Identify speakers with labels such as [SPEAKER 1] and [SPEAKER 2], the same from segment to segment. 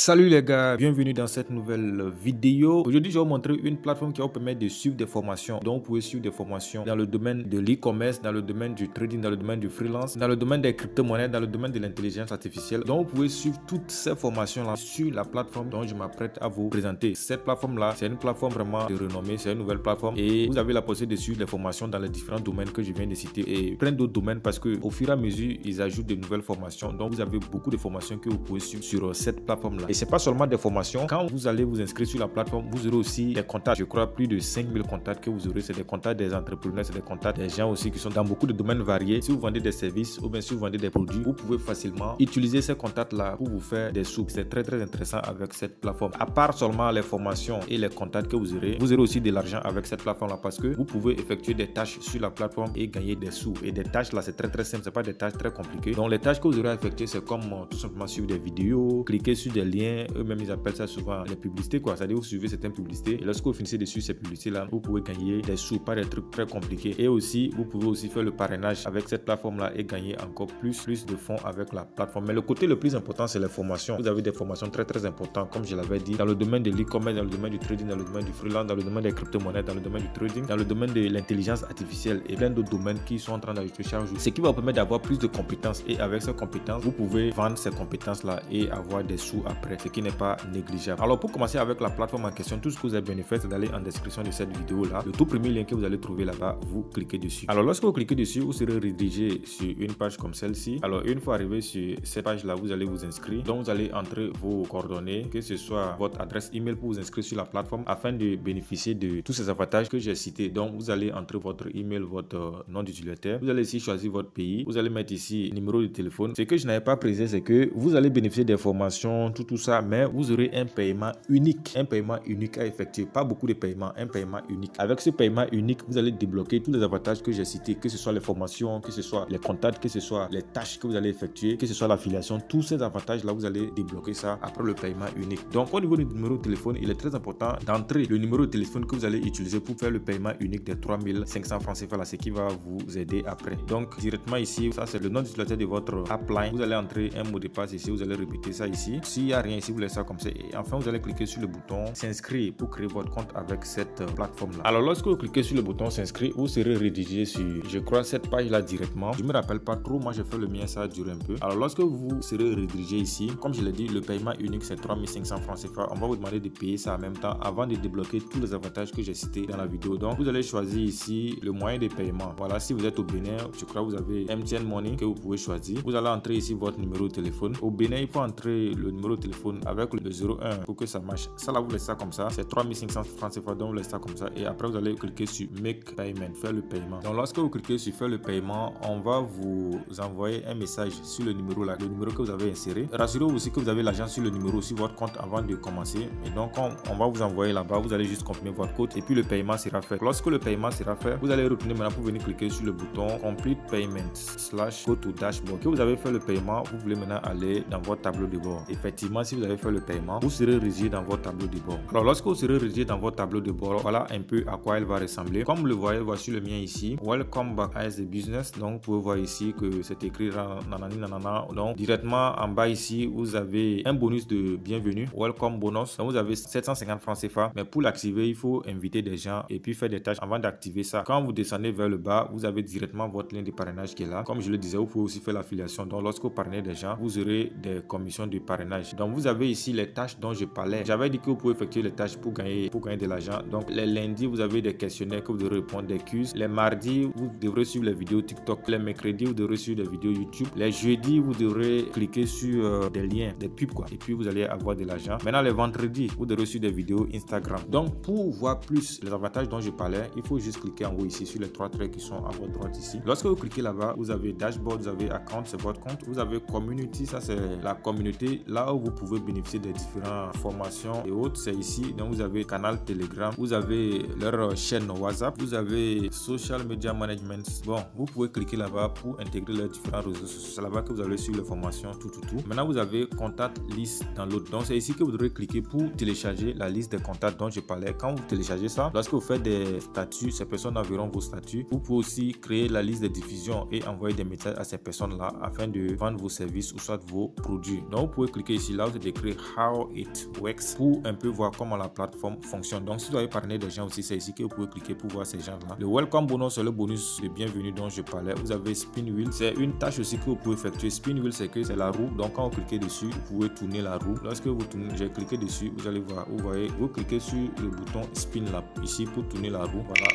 [SPEAKER 1] Salut les gars, bienvenue dans cette nouvelle vidéo. Aujourd'hui, je vais vous montrer une plateforme qui va vous permettre de suivre des formations. Donc, vous pouvez suivre des formations dans le domaine de l'e-commerce, dans le domaine du trading, dans le domaine du freelance, dans le domaine des crypto-monnaies, dans le domaine de l'intelligence artificielle. Donc, vous pouvez suivre toutes ces formations-là sur la plateforme dont je m'apprête à vous présenter. Cette plateforme-là, c'est une plateforme vraiment de renommée, c'est une nouvelle plateforme et vous avez la possibilité de suivre les formations dans les différents domaines que je viens de citer et plein d'autres domaines parce que au fur et à mesure, ils ajoutent de nouvelles formations. Donc, vous avez beaucoup de formations que vous pouvez suivre sur cette plateforme-là. Et c'est pas seulement des formations. Quand vous allez vous inscrire sur la plateforme, vous aurez aussi des contacts. Je crois plus de 5000 contacts que vous aurez. C'est des contacts des entrepreneurs, c'est des contacts des gens aussi qui sont dans beaucoup de domaines variés. Si vous vendez des services ou bien si vous vendez des produits, vous pouvez facilement utiliser ces contacts-là pour vous faire des sous. C'est très intéressant avec cette plateforme. À part seulement les formations et les contacts que vous aurez aussi de l'argent avec cette plateforme-là parce que vous pouvez effectuer des tâches sur la plateforme et gagner des sous. Et des tâches là, c'est très simple. C'est pas des tâches très compliquées. Donc les tâches que vous aurez à effectuer, c'est comme tout simplement suivre des vidéos, cliquer sur des liens. Eux-mêmes ils appellent ça souvent les publicités quoi. C'est-à-dire vous suivez certaines publicités et lorsque vous finissez dessus ces publicités là, vous pouvez gagner des sous, pas des trucs très compliqués. Et aussi vous pouvez aussi faire le parrainage avec cette plateforme là et gagner encore plus de fonds avec la plateforme. Mais le côté le plus important c'est les formations. Vous avez des formations très importantes comme je l'avais dit dans le domaine de l'e-commerce, dans le domaine du trading, dans le domaine du freelance, dans le domaine des crypto-monnaies, dans le domaine du trading, dans le domaine de l'intelligence artificielle et plein d'autres domaines qui sont en train d'ajouter chaque jour. Ce qui va vous permettre d'avoir plus de compétences et avec ces compétences vous pouvez vendre ces compétences là et avoir des sous après, ce qui n'est pas négligeable. Alors pour commencer avec la plateforme en question, tout ce que vous avez besoin de faire c'est d'aller en description de cette vidéo là. Le tout premier lien que vous allez trouver là-bas, vous cliquez dessus. Alors lorsque vous cliquez dessus, vous serez redirigé sur une page comme celle-ci. Alors une fois arrivé sur cette page là, vous allez vous inscrire. Donc vous allez entrer vos coordonnées, que ce soit votre adresse email pour vous inscrire sur la plateforme afin de bénéficier de tous ces avantages que j'ai cités. Donc vous allez entrer votre email, votre nom d'utilisateur. Vous allez ici choisir votre pays. Vous allez mettre ici numéro de téléphone. Ce que je n'avais pas précisé, c'est que vous allez bénéficier des formations, tout ça, mais vous aurez un paiement unique à effectuer, pas beaucoup de paiements, un paiement unique. Avec ce paiement unique, vous allez débloquer tous les avantages que j'ai cités, que ce soit les formations, que ce soit les contacts, que ce soit les tâches que vous allez effectuer, que ce soit l'affiliation, tous ces avantages là, vous allez débloquer ça après le paiement unique. Donc au niveau du numéro de téléphone, il est très important d'entrer le numéro de téléphone que vous allez utiliser pour faire le paiement unique des 3500 francs CFA là, ce qui va vous aider après. Donc directement ici, ça c'est le nom d'utilisateur de votre appline. Vous allez entrer un mot de passe ici, vous allez répéter ça ici. S'il n'y a rien ici, vous laissez ça comme ça et enfin vous allez cliquer sur le bouton s'inscrire pour créer votre compte avec cette plateforme là. Alors lorsque vous cliquez sur le bouton s'inscrire, vous serez redirigé sur, je crois, cette page là directement. Je me rappelle pas trop, moi j'ai fait le mien, ça a duré un peu. Alors lorsque vous serez redirigé ici, comme je l'ai dit, le paiement unique c'est 3500 francs CFA. On va vous demander de payer ça en même temps avant de débloquer tous les avantages que j'ai cités dans la vidéo. Donc vous allez choisir ici le moyen de paiement. Voilà, si vous êtes au Bénin, je crois que vous avez MTN Money que vous pouvez choisir. Vous allez entrer ici votre numéro de téléphone. Au Bénin, il faut entrer le numéro de téléphone avec le 01 pour que ça marche. Ça là, vous laissez ça comme ça. C'est 3500 francs CFA, donc vous laissez ça comme ça. Et après, vous allez cliquer sur Make Payment, faire le paiement. Donc lorsque vous cliquez sur faire le paiement, on va vous envoyer un message sur le numéro là, le numéro que vous avez inséré. Rassurez-vous aussi que vous avez l'argent sur le numéro sur votre compte avant de commencer. Et donc, on va vous envoyer là-bas, vous allez juste confirmer votre code et puis le paiement sera fait. Lorsque le paiement sera fait, vous allez retourner maintenant pour venir cliquer sur le bouton Complete Payment / Go to Dashboard. Que vous avez fait le paiement, vous voulez maintenant aller dans votre tableau de bord. Effectivement, si vous avez fait le paiement, vous serez redirigé dans votre tableau de bord. Alors, lorsque vous serez redirigé dans votre tableau de bord, voilà un peu à quoi elle va ressembler. Comme vous le voyez, voici le mien ici. Welcome back as a business. Donc, vous pouvez voir ici que c'est écrit nanana. Donc, directement en bas ici, vous avez un bonus de bienvenue. Welcome bonus. Donc, vous avez 750 francs CFA. Mais pour l'activer, il faut inviter des gens et puis faire des tâches avant d'activer ça. Quand vous descendez vers le bas, vous avez directement votre lien de parrainage qui est là. Comme je le disais, vous pouvez aussi faire l'affiliation. Donc, lorsque vous parrainez des gens, vous aurez des commissions de parrainage. Donc, vous avez ici les tâches dont je parlais. J'avais dit que vous pouvez effectuer les tâches pour gagner de l'argent. Donc, les lundis, vous avez des questionnaires que vous devrez répondre, des quiz. Les mardis, vous devrez suivre les vidéos TikTok. Les mercredis, vous devrez suivre des vidéos YouTube. Les jeudis, vous devrez cliquer sur des liens, des pubs quoi. Et puis, vous allez avoir de l'argent. Maintenant, les vendredis, vous devrez suivre des vidéos Instagram. Donc, pour voir plus les avantages dont je parlais, il faut juste cliquer en haut ici sur les trois traits qui sont à votre droite ici. Lorsque vous cliquez là-bas, vous avez dashboard, vous avez account, c'est votre compte. Vous avez community, ça c'est la communauté, là où vous pouvez bénéficier des différentes formations et autres. C'est ici. Donc, vous avez canal Telegram, vous avez leur chaîne WhatsApp, vous avez Social Media Management. Bon, vous pouvez cliquer là-bas pour intégrer leurs différents réseaux sociaux. C'est là-bas que vous allez suivre les formations, tout. Maintenant, vous avez contact list dans l'autre. Donc, c'est ici que vous devrez cliquer pour télécharger la liste des contacts dont je parlais. Quand vous téléchargez ça, lorsque vous faites des statuts, ces personnes enverront vos statuts. Vous pouvez aussi créer la liste de diffusion et envoyer des messages à ces personnes-là afin de vendre vos services ou soit vos produits. Donc, vous pouvez cliquer ici là où c'est écrit How it works pour un peu voir comment la plateforme fonctionne. Donc si vous avez parrainé des gens aussi, c'est ici que vous pouvez cliquer pour voir ces gens-là. Le Welcome Bonus, c'est le bonus de bienvenue dont je parlais. Vous avez Spin Wheel, c'est une tâche aussi que vous pouvez effectuer. Spin Wheel, c'est que c'est la roue. Donc quand vous cliquez dessus, vous pouvez tourner la roue. Lorsque vous tournez, j'ai cliqué dessus, vous allez voir, vous voyez, vous cliquez sur le bouton Spin là, ici pour tourner la roue. Voilà.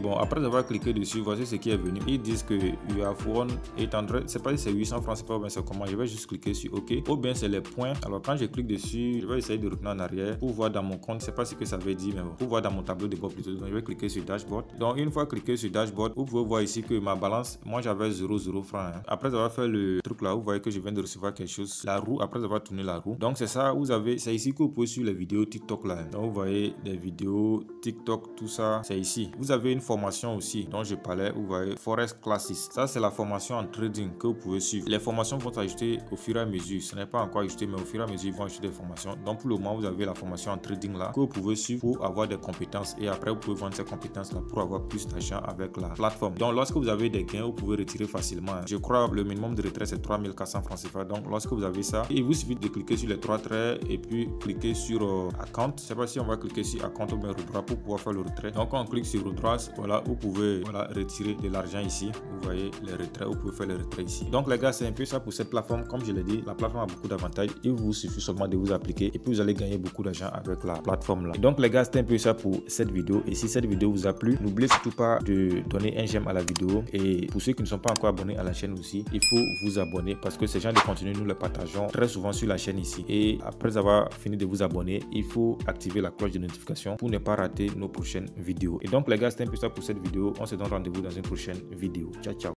[SPEAKER 1] Bon, après avoir cliqué dessus, voici ce qui est venu. Ils disent que you have won 800, c'est pas si c'est 800 francs, c'est pas bien c'est comment. Je vais juste cliquer sur OK. Ou bien c'est les points. Alors quand je clique dessus, je vais essayer de retourner en arrière pour voir dans mon compte. C'est pas ce que ça veut dire, mais bon, pour voir dans mon tableau de bord plutôt. Donc je vais cliquer sur dashboard. Donc une fois cliqué sur dashboard, vous pouvez voir ici que ma balance, moi j'avais 0 francs. Hein. Après avoir fait le truc là, vous voyez que je viens de recevoir quelque chose. La roue, après avoir tourné la roue. Donc c'est ça, vous avez, c'est ici que vous pouvez suivre les vidéos TikTok là. Donc vous voyez les vidéos TikTok, tout ça, c'est ici. Vous avez une formation aussi dont je parlais, vous voyez Forex Classes. Ça c'est la formation en trading que vous pouvez suivre. Les formations vont s'ajouter au fur et à mesure. Ce n'est pas encore ajouté, mais au fur et à mesure ils vont ajouter des formations. Donc pour le moment vous avez la formation en trading là que vous pouvez suivre pour avoir des compétences et après vous pouvez vendre ces compétences là pour avoir plus d'argent avec la plateforme. Donc lorsque vous avez des gains, vous pouvez retirer facilement. Je crois le minimum de retrait c'est 3400 francs CFA. Donc lorsque vous avez ça, il vous suffit de cliquer sur les trois traits et puis cliquer sur account. Je sais pas si on va cliquer sur account ou bien redroit pour pouvoir faire le retrait. Donc quand on clique sur redroit, voilà, vous pouvez retirer de l'argent ici. Vous voyez les retraits, vous pouvez faire les retraits ici. Donc les gars, c'est un peu ça pour cette plateforme. Comme je l'ai dit, la plateforme a beaucoup d'avantages. Il vous suffit seulement de vous appliquer et puis vous allez gagner beaucoup d'argent avec la plateforme là. Donc les gars, c'était un peu ça pour cette vidéo. Et si cette vidéo vous a plu, n'oubliez surtout pas de donner un j'aime à la vidéo. Et pour ceux qui ne sont pas encore abonnés à la chaîne aussi, il faut vous abonner parce que ces gens de contenu, nous les partageons très souvent sur la chaîne ici. Et après avoir fini de vous abonner, il faut activer la cloche de notification pour ne pas rater nos prochaines vidéos. Et donc les gars, c'était un peu ça pour cette vidéo. On se donne rendez-vous dans une prochaine vidéo. Ciao, ciao.